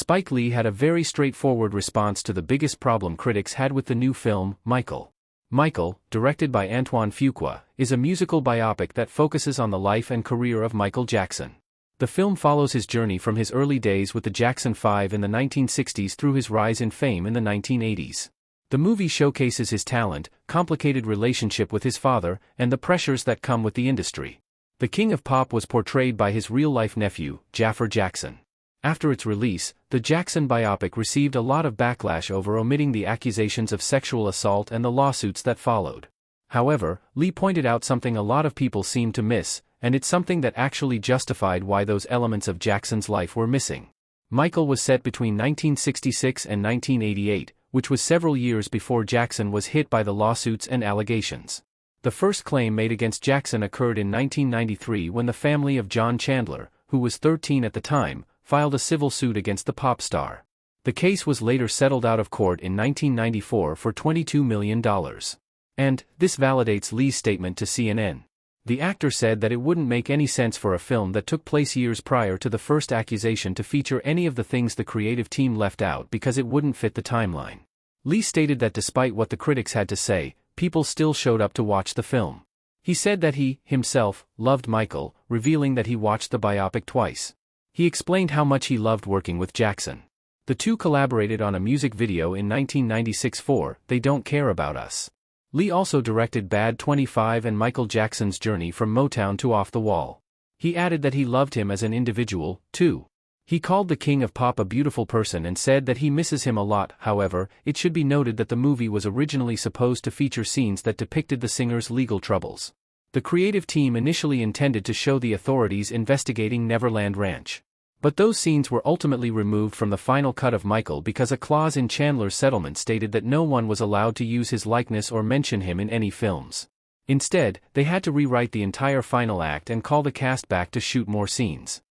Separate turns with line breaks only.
Spike Lee had a very straightforward response to the biggest problem critics had with the new film, Michael. Michael, directed by Antoine Fuqua, is a musical biopic that focuses on the life and career of Michael Jackson. The film follows his journey from his early days with the Jackson 5 in the 1960s through his rise in fame in the 1980s. The movie showcases his talent, complicated relationship with his father, and the pressures that come with the industry. The King of Pop was portrayed by his real-life nephew, Jaafar Jackson. After its release, the Jackson biopic received a lot of backlash over omitting the accusations of sexual assault and the lawsuits that followed. However, Lee pointed out something a lot of people seem to miss, and it's something that actually justified why those elements of Jackson's life were missing. Michael was set between 1966 and 1988, which was several years before Jackson was hit by the lawsuits and allegations. The first claim made against Jackson occurred in 1993 when the family of John Chandler, who was 13 at the time, filed a civil suit against the pop star. The case was later settled out of court in 1994 for $22 million. And, this validates Lee's statement to CNN. The actor said that it wouldn't make any sense for a film that took place years prior to the first accusation to feature any of the things the creative team left out because it wouldn't fit the timeline. Lee stated that despite what the critics had to say, people still showed up to watch the film. He said that he, himself, loved Michael, revealing that he watched the biopic twice. He explained how much he loved working with Jackson. The two collaborated on a music video in 1996 for They Don't Care About Us. Lee also directed Bad 25 and Michael Jackson's journey from Motown to Off the Wall. He added that he loved him as an individual, too. He called the King of Pop a beautiful person and said that he misses him a lot. However, it should be noted that the movie was originally supposed to feature scenes that depicted the singer's legal troubles. The creative team initially intended to show the authorities investigating Neverland Ranch. But those scenes were ultimately removed from the final cut of Michael because a clause in Chandler's settlement stated that no one was allowed to use his likeness or mention him in any films. Instead, they had to rewrite the entire final act and call the cast back to shoot more scenes.